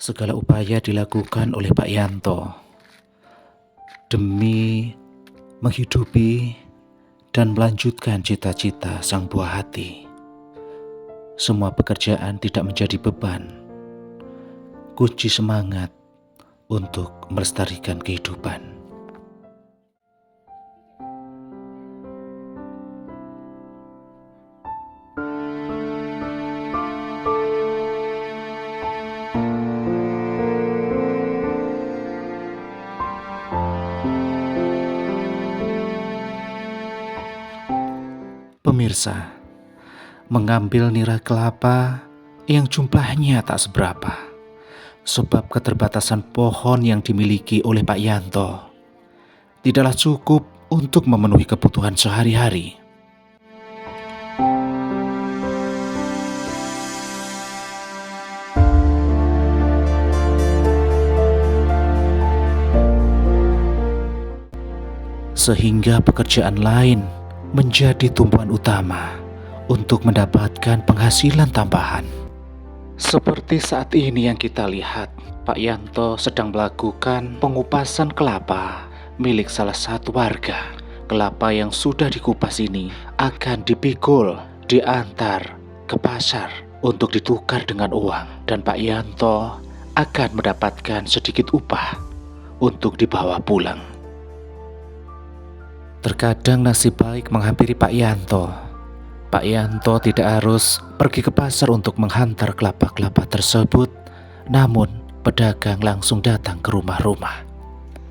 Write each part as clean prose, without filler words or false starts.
Segala upaya dilakukan oleh Pak Yanto demi menghidupi dan melanjutkan cita-cita sang buah hati. Semua pekerjaan tidak menjadi beban, kunci semangat untuk melestarikan kehidupan. Pemirsa, mengambil nira kelapa yang jumlahnya tak seberapa, sebab keterbatasan pohon yang dimiliki oleh Pak Yanto tidaklah cukup untuk memenuhi kebutuhan sehari-hari. Sehingga pekerjaan lain menjadi tumpuan utama untuk mendapatkan penghasilan tambahan. Seperti saat ini yang kita lihat, Pak Yanto sedang melakukan pengupasan kelapa milik salah satu warga. Kelapa yang sudah dikupas ini akan dipikul, diantar ke pasar untuk ditukar dengan uang, dan Pak Yanto akan mendapatkan sedikit upah untuk dibawa pulang. Terkadang nasib baik menghampiri Pak Yanto. Pak Yanto tidak harus pergi ke pasar untuk menghantar kelapa-kelapa tersebut, namun pedagang langsung datang ke rumah-rumah.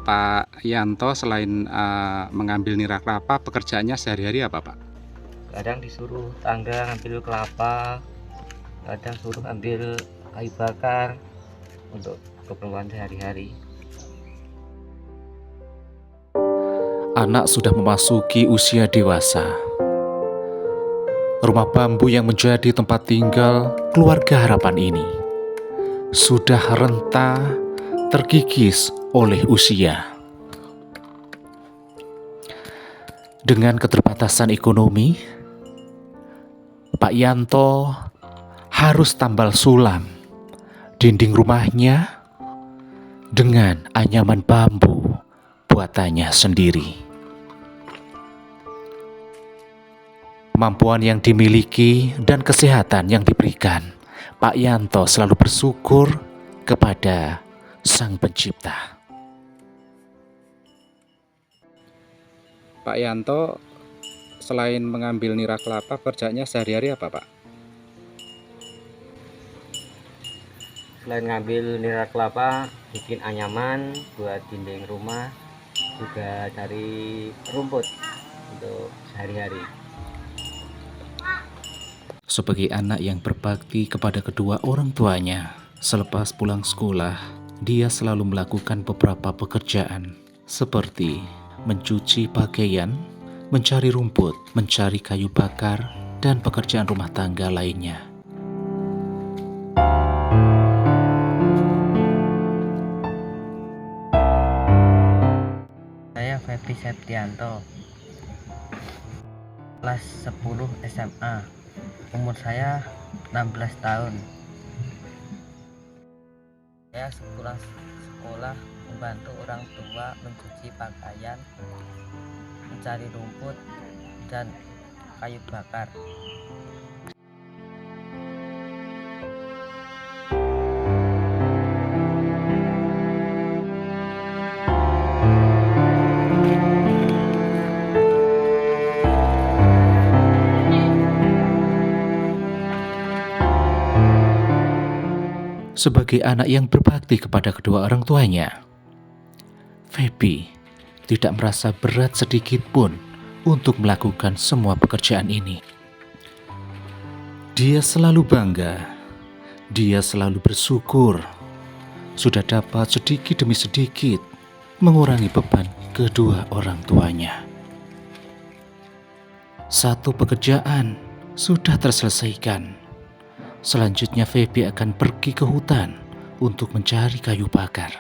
Pak Yanto selain mengambil nira kelapa, pekerjaannya sehari-hari apa, Pak? Kadang disuruh tangga ngambil kelapa, kadang suruh ambil kayu bakar untuk keperluan sehari-hari. Anak sudah memasuki usia dewasa. Rumah bambu yang menjadi tempat tinggal keluarga harapan ini sudah renta terkikis oleh usia. Dengan keterbatasan ekonomi, Pak Yanto harus tambal sulam dinding rumahnya dengan anyaman bambu buatannya sendiri. Kemampuan yang dimiliki dan kesehatan yang diberikan, Pak Yanto selalu bersyukur kepada Sang Pencipta. Pak Yanto selain mengambil nira kelapa, kerjanya sehari-hari apa, Pak? Selain ngambil nira kelapa, bikin anyaman buat dinding rumah, juga cari rumput untuk sehari-hari. Sebagai anak yang berbakti kepada kedua orang tuanya, selepas pulang sekolah, dia selalu melakukan beberapa pekerjaan seperti mencuci pakaian, mencari rumput, mencari kayu bakar, dan pekerjaan rumah tangga lainnya. Saya Febri Septianto, kelas 10 SMA, umur saya 16 tahun. Saya sekolah membantu orang tua mencuci pakaian, mencari rumput, dan kayu bakar. Sebagai anak yang berbakti kepada kedua orang tuanya, Feby tidak merasa berat sedikit pun untuk melakukan semua pekerjaan ini. Dia selalu bangga, dia selalu bersyukur sudah dapat sedikit demi sedikit mengurangi beban kedua orang tuanya. Satu pekerjaan sudah terselesaikan. Selanjutnya Feby akan pergi ke hutan untuk mencari kayu bakar.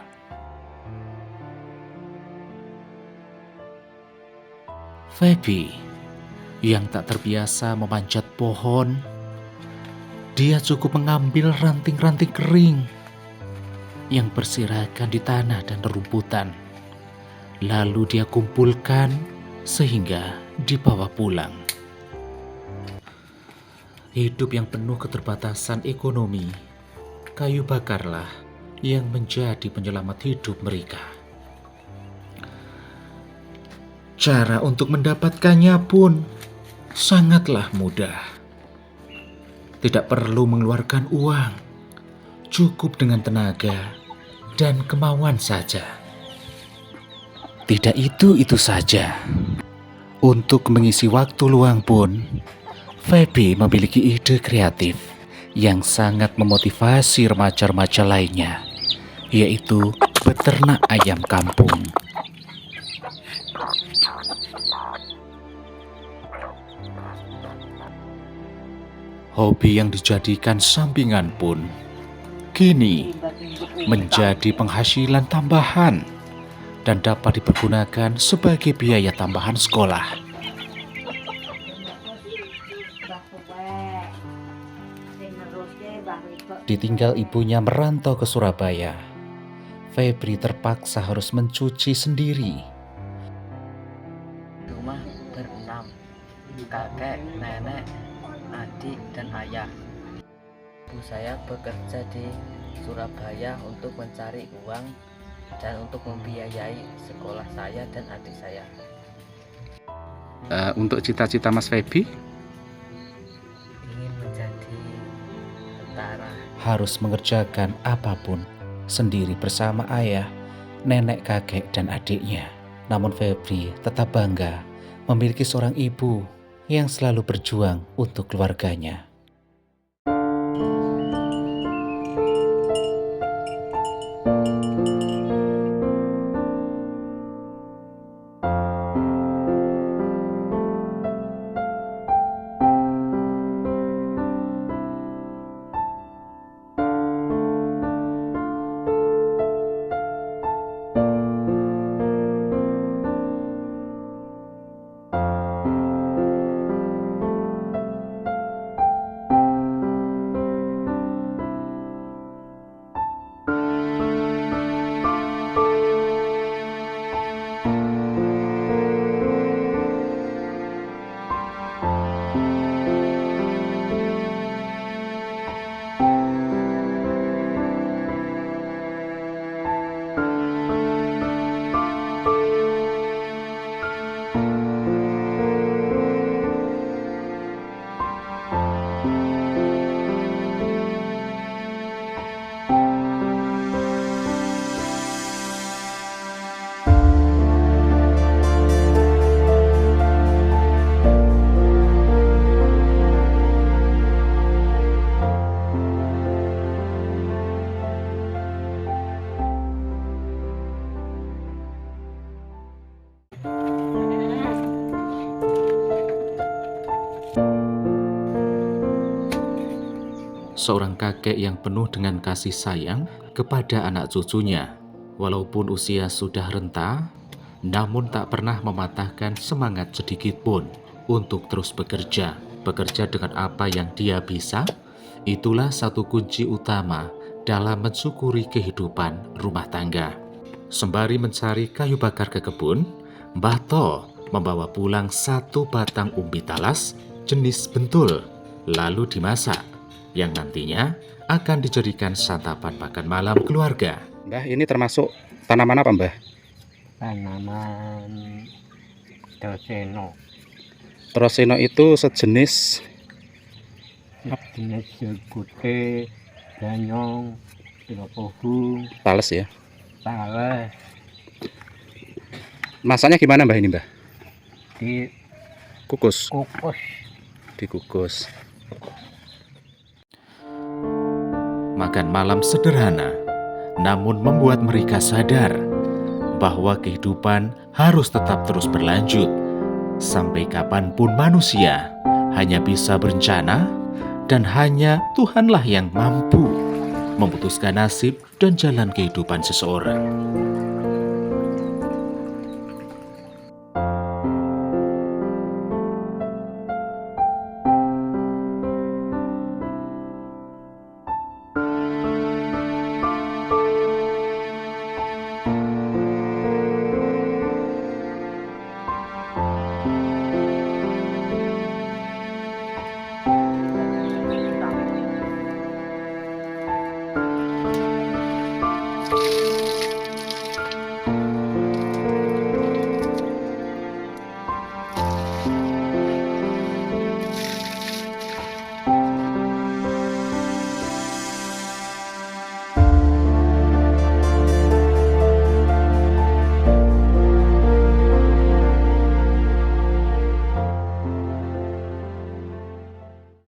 Feby yang tak terbiasa memanjat pohon, dia cukup mengambil ranting-ranting kering yang berserakan di tanah dan rerumputan. Lalu dia kumpulkan sehingga dibawa pulang. Hidup yang penuh keterbatasan ekonomi, kayu bakarlah yang menjadi penyelamat hidup mereka. Cara untuk mendapatkannya pun sangatlah mudah. Tidak perlu mengeluarkan uang, cukup dengan tenaga dan kemauan saja. Tidak itu saja. Untuk mengisi waktu luang pun, Feby memiliki ide kreatif yang sangat memotivasi remaja-remaja lainnya, yaitu beternak ayam kampung. Hobi yang dijadikan sampingan pun kini menjadi penghasilan tambahan dan dapat dipergunakan sebagai biaya tambahan sekolah. Ditinggal ibunya merantau ke Surabaya, Feby terpaksa harus mencuci sendiri. Rumah berenam, kakek, nenek, adik, dan ayah. Ibu saya bekerja di Surabaya untuk mencari uang dan untuk membiayai sekolah saya dan adik saya. Untuk cita-cita Mas Feby? Ingin menjadi tentara. Harus mengerjakan apapun sendiri bersama ayah, nenek, kakek, dan adiknya. Namun Feby tetap bangga memiliki seorang ibu yang selalu berjuang untuk keluarganya. Seorang kakek yang penuh dengan kasih sayang kepada anak cucunya. Walaupun usia sudah renta, namun tak pernah mematahkan semangat sedikit pun untuk terus bekerja. Bekerja dengan apa yang dia bisa, itulah satu kunci utama dalam mensyukuri kehidupan rumah tangga. Sembari mencari kayu bakar ke kebun, Mbah To membawa pulang satu batang umbi talas jenis bentul, lalu dimasak, yang nantinya akan dijadikan santapan makan malam keluarga. Mbah, ini termasuk tanaman apa, Mbah? Tanaman Droseno. Droseno itu sejenis Jengkuti, ganyong, pohon, tales ya. tales. Masaknya gimana, Mbah, ini, Mbah? Dikukus. Dikukus. Makan malam sederhana, namun membuat mereka sadar bahwa kehidupan harus tetap terus berlanjut. Sampai kapanpun manusia hanya bisa berencana, dan hanya Tuhanlah yang mampu memutuskan nasib dan jalan kehidupan seseorang.